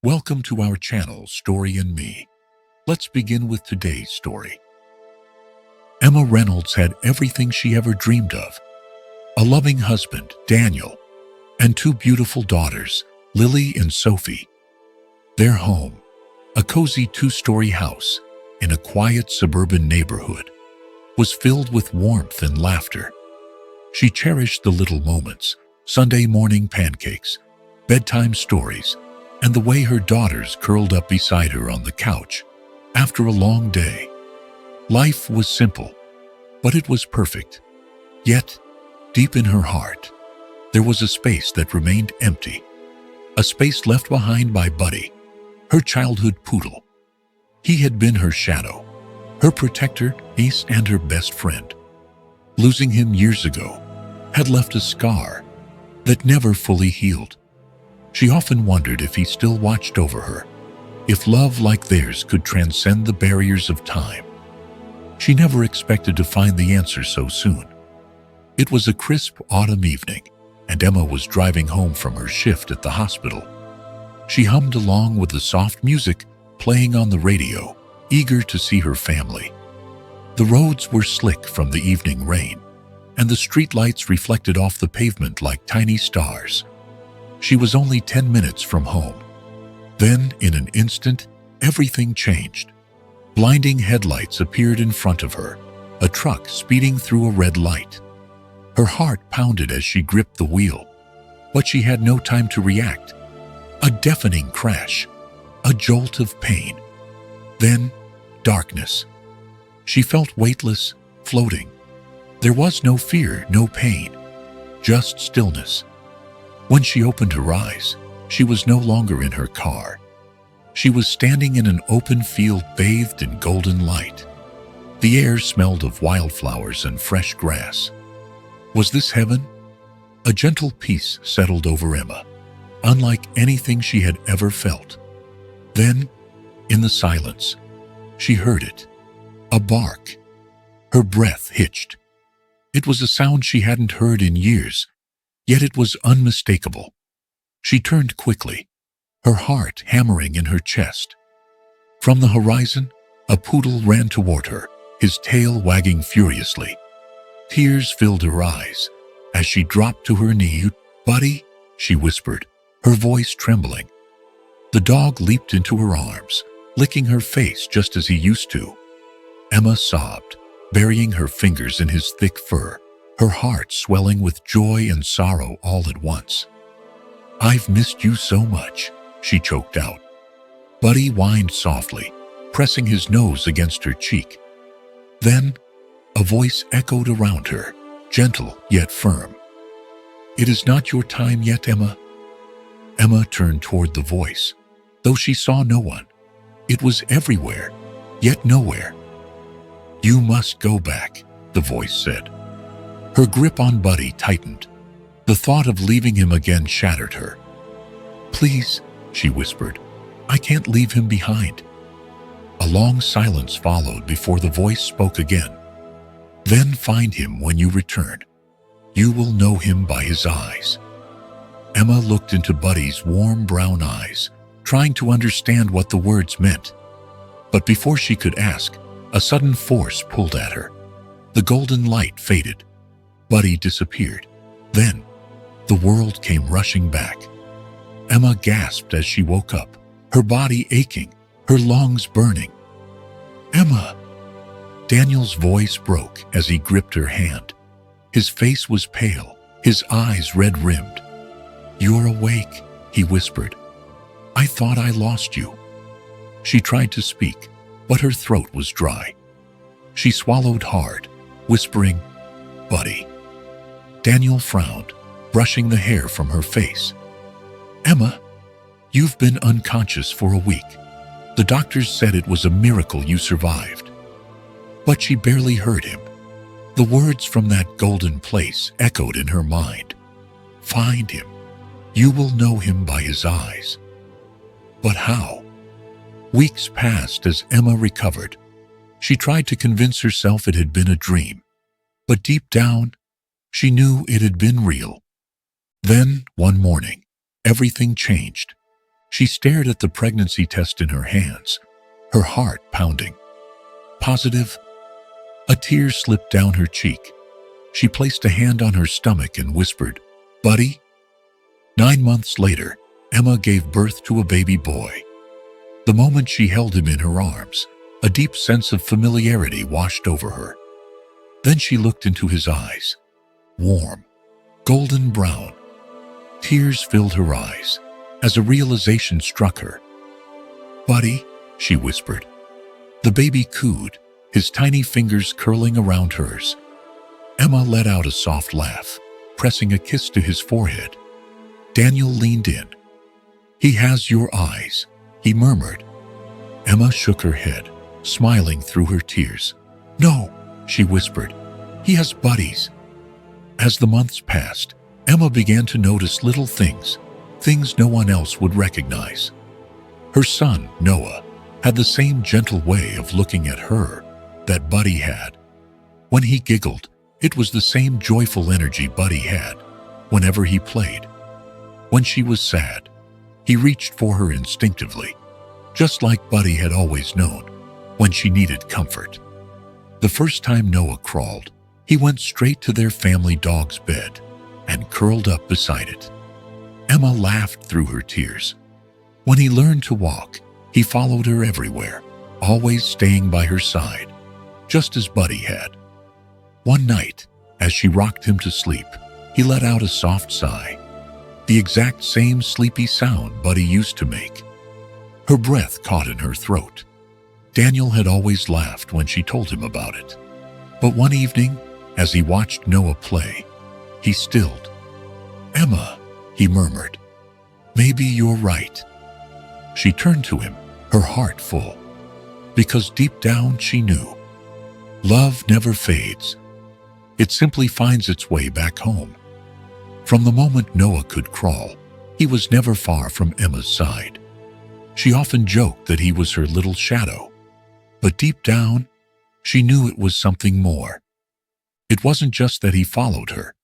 Welcome to our channel, Story and Me. Let's begin with today's story. Emma Reynolds had everything she ever dreamed of. A loving husband, Daniel, and two beautiful daughters, Lily and Sophie. Their home, a cozy two-story house in a quiet suburban neighborhood, was filled with warmth and laughter. She cherished the little moments, Sunday morning pancakes, bedtime stories, and the way her daughters curled up beside her on the couch after a long day. Life was simple, but it was perfect. Yet, deep in her heart, there was a space that remained empty. A space left behind by Buddy, her childhood poodle. He had been her shadow, her protector, ace, and her best friend. Losing him years ago had left a scar that never fully healed. She often wondered if he still watched over her, if love like theirs could transcend the barriers of time. She never expected to find the answer so soon. It was a crisp autumn evening, and Emma was driving home from her shift at the hospital. She hummed along with the soft music playing on the radio, eager to see her family. The roads were slick from the evening rain, and the streetlights reflected off the pavement like tiny stars. She was only 10 minutes from home. Then, in an instant, everything changed. Blinding headlights appeared in front of her, a truck speeding through a red light. Her heart pounded as she gripped the wheel, but she had no time to react. A deafening crash, a jolt of pain. Then, darkness. She felt weightless, floating. There was no fear, no pain, just stillness. When she opened her eyes, she was no longer in her car. She was standing in an open field bathed in golden light. The air smelled of wildflowers and fresh grass. Was this heaven? A gentle peace settled over Emma, unlike anything she had ever felt. Then, in the silence, she heard it. A bark. Her breath hitched. It was a sound she hadn't heard in years, yet it was unmistakable. She turned quickly, her heart hammering in her chest. From the horizon, a poodle ran toward her, his tail wagging furiously. Tears filled her eyes as she dropped to her knee. "Buddy," she whispered, her voice trembling. The dog leaped into her arms, licking her face just as he used to. Emma sobbed, burying her fingers in his thick fur, her heart swelling with joy and sorrow all at once. "I've missed you so much," she choked out. Buddy whined softly, pressing his nose against her cheek. Then, a voice echoed around her, gentle yet firm. "It is not your time yet, Emma." Emma turned toward the voice, though she saw no one. It was everywhere, yet nowhere. "You must go back," the voice said. Her grip on Buddy tightened. The thought of leaving him again shattered her. "Please," she whispered, "I can't leave him behind." A long silence followed before the voice spoke again. "Then find him when you return. You will know him by his eyes." Emma looked into Buddy's warm brown eyes, trying to understand what the words meant. But before she could ask, a sudden force pulled at her. The golden light faded. Buddy disappeared. Then, the world came rushing back. Emma gasped as she woke up, her body aching, her lungs burning. "Emma!" Daniel's voice broke as he gripped her hand. His face was pale, his eyes red-rimmed. "You're awake," he whispered. "I thought I lost you." She tried to speak, but her throat was dry. She swallowed hard, whispering, "Buddy." Daniel frowned, brushing the hair from her face. "Emma, you've been unconscious for a week. The doctors said it was a miracle you survived." But she barely heard him. The words from that golden place echoed in her mind. "Find him. You will know him by his eyes." But how? Weeks passed as Emma recovered. She tried to convince herself it had been a dream, but deep down, she knew it had been real. Then, one morning, everything changed. She stared at the pregnancy test in her hands, her heart pounding. Positive? A tear slipped down her cheek. She placed a hand on her stomach and whispered, "Buddy?" 9 months later, Emma gave birth to a baby boy. The moment she held him in her arms, a deep sense of familiarity washed over her. Then she looked into his eyes, warm, golden brown. Tears filled her eyes as a realization struck her. "Buddy," she whispered. The baby cooed, his tiny fingers curling around hers. Emma let out a soft laugh, pressing a kiss to his forehead. Daniel leaned in. "He has your eyes," he murmured. Emma shook her head, smiling through her tears. "No," she whispered. "He has buddies." As the months passed, Emma began to notice little things no one else would recognize. Her son, Noah, had the same gentle way of looking at her that Buddy had. When he giggled, it was the same joyful energy Buddy had whenever he played. When she was sad, he reached for her instinctively, just like Buddy had always known when she needed comfort. The first time Noah crawled, he went straight to their family dog's bed and curled up beside it. Emma laughed through her tears. When he learned to walk, he followed her everywhere, always staying by her side, just as Buddy had. One night, as she rocked him to sleep, he let out a soft sigh, the exact same sleepy sound Buddy used to make. Her breath caught in her throat. Daniel had always laughed when she told him about it. But one evening, as he watched Noah play, he stilled. "Emma," he murmured, "maybe you're right." She turned to him, her heart full, because deep down she knew. Love never fades. It simply finds its way back home. From the moment Noah could crawl, he was never far from Emma's side. She often joked that he was her little shadow, but deep down, she knew it was something more. It wasn't just that he followed her.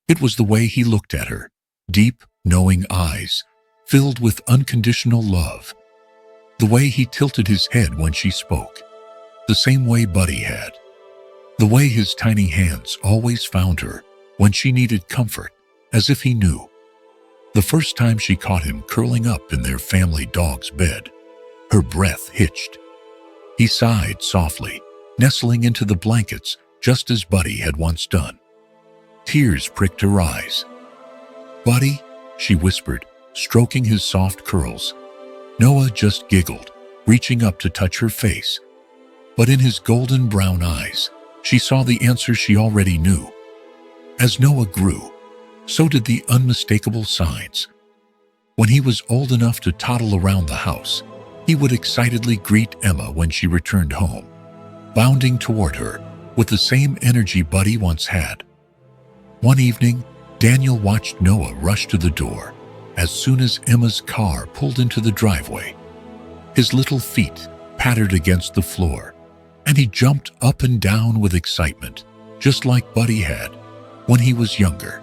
It was the way he looked at her, deep, knowing eyes, filled with unconditional love. The way he tilted his head when she spoke, the same way Buddy had. The way his tiny hands always found her when she needed comfort, as if he knew. The first time she caught him curling up in their family dog's bed, her breath hitched. He sighed softly, nestling into the blankets just as Buddy had once done. Tears pricked her eyes. "Buddy," she whispered, stroking his soft curls. Noah just giggled, reaching up to touch her face. But in his golden brown eyes, she saw the answer she already knew. As Noah grew, so did the unmistakable signs. When he was old enough to toddle around the house, he would excitedly greet Emma when she returned home, bounding toward her with the same energy Buddy once had. One evening, Daniel watched Noah rush to the door as soon as Emma's car pulled into the driveway. His little feet pattered against the floor, and he jumped up and down with excitement, just like Buddy had when he was younger.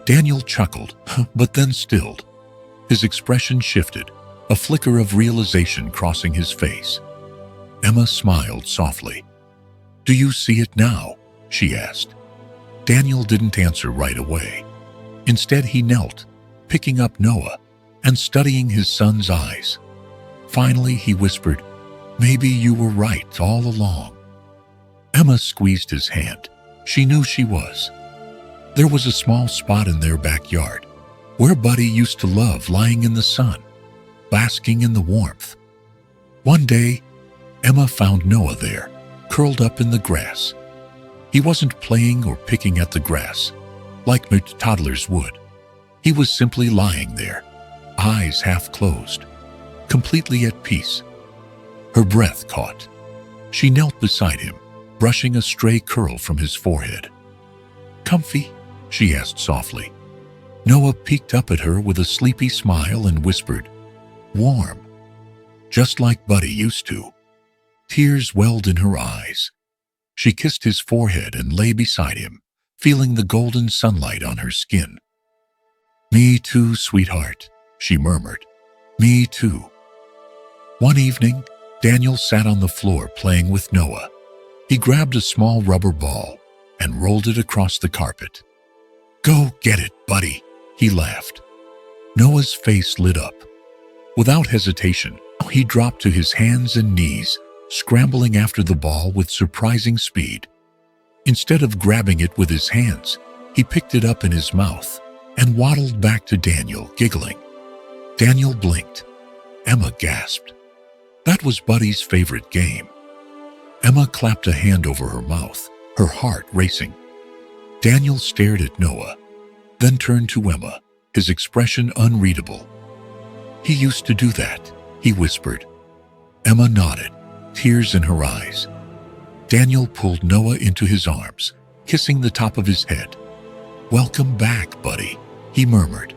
Daniel chuckled, but then stilled. His expression shifted, a flicker of realization crossing his face. Emma smiled softly. "Do you see it now?" she asked. Daniel didn't answer right away. Instead, he knelt, picking up Noah and studying his son's eyes. Finally, he whispered, "Maybe you were right all along." Emma squeezed his hand. She knew she was. There was a small spot in their backyard where Buddy used to love lying in the sun, basking in the warmth. One day, Emma found Noah there, curled up in the grass. He wasn't playing or picking at the grass, like most toddlers would. He was simply lying there, eyes half closed, completely at peace. Her breath caught. She knelt beside him, brushing a stray curl from his forehead. "Comfy?" she asked softly. Noah peeked up at her with a sleepy smile and whispered, "Warm," just like Buddy used to. Tears welled in her eyes. She kissed his forehead and lay beside him, feeling the golden sunlight on her skin. "Me too, sweetheart," she murmured. Me too. One evening, Daniel sat on the floor playing with Noah. He grabbed a small rubber ball and rolled it across the carpet. "Go get it, buddy," he laughed. Noah's face lit up. Without hesitation, he dropped to his hands and knees, scrambling after the ball with surprising speed. Instead of grabbing it with his hands, he picked it up in his mouth and waddled back to Daniel, giggling. Daniel blinked. Emma gasped. That was Buddy's favorite game. Emma clapped a hand over her mouth, her heart racing. Daniel stared at Noah, then turned to Emma, his expression unreadable. "He used to do that," he whispered. Emma nodded, tears in her eyes. Daniel pulled Noah into his arms, kissing the top of his head. "Welcome back, buddy," he murmured.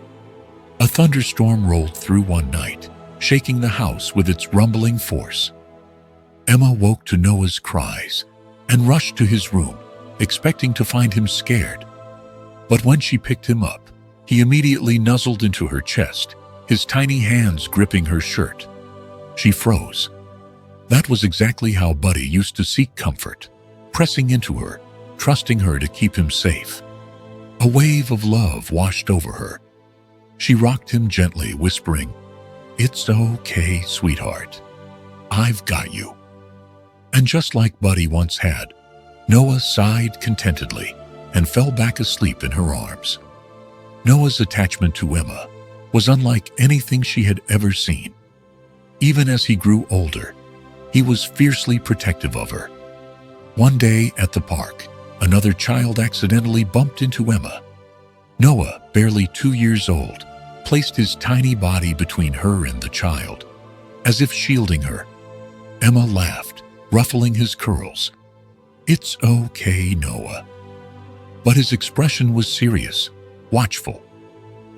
A thunderstorm rolled through one night, shaking the house with its rumbling force. Emma woke to Noah's cries and rushed to his room, expecting to find him scared. But when she picked him up, he immediately nuzzled into her chest, his tiny hands gripping her shirt. She froze. That was exactly how Buddy used to seek comfort, pressing into her, trusting her to keep him safe. A wave of love washed over her. She rocked him gently, whispering, "It's okay, sweetheart. I've got you." And just like Buddy once had, Noah sighed contentedly and fell back asleep in her arms. Noah's attachment to Emma was unlike anything she had ever seen. Even as he grew older, he was fiercely protective of her. One day at the park, another child accidentally bumped into Emma. Noah, barely 2 years old, placed his tiny body between her and the child, as if shielding her. Emma laughed, ruffling his curls. "It's okay, Noah." But his expression was serious, watchful.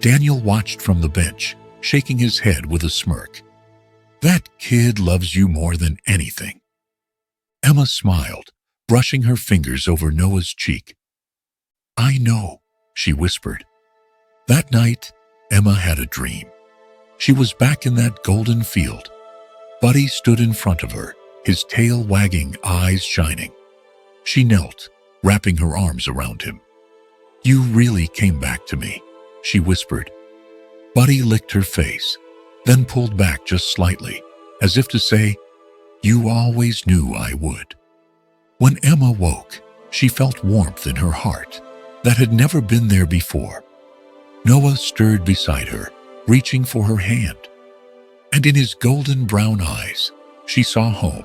Daniel watched from the bench, shaking his head with a smirk. "That kid loves you more than anything." Emma smiled, brushing her fingers over Noah's cheek. "I know," she whispered. That night, Emma had a dream. She was back in that golden field. Buddy stood in front of her, his tail wagging, eyes shining. She knelt, wrapping her arms around him. "You really came back to me," she whispered. Buddy licked her face, then pulled back just slightly, as if to say, "You always knew I would." When Emma woke, she felt warmth in her heart that had never been there before. Noah stirred beside her, reaching for her hand. And in his golden brown eyes, she saw home.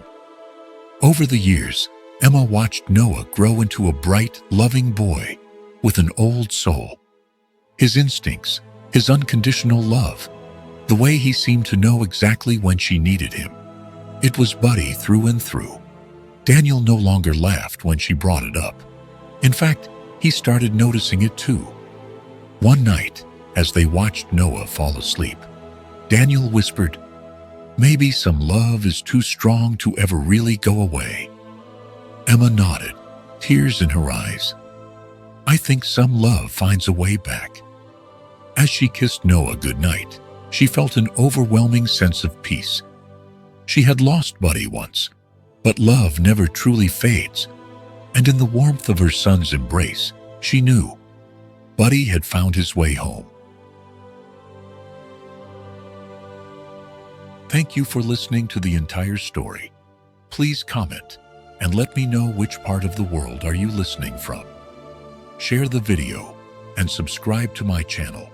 Over the years, Emma watched Noah grow into a bright, loving boy with an old soul. His instincts, his unconditional love, the way he seemed to know exactly when she needed him. It was Buddy through and through. Daniel no longer laughed when she brought it up. In fact, he started noticing it too. One night, as they watched Noah fall asleep, Daniel whispered, "Maybe some love is too strong to ever really go away." Emma nodded, tears in her eyes. "I think some love finds a way back." As she kissed Noah goodnight, she felt an overwhelming sense of peace. She had lost Buddy once, but love never truly fades, and in the warmth of her son's embrace, she knew Buddy had found his way home. Thank you for listening to the entire story. Please comment and let me know which part of the world are you listening from. Share the video and subscribe to my channel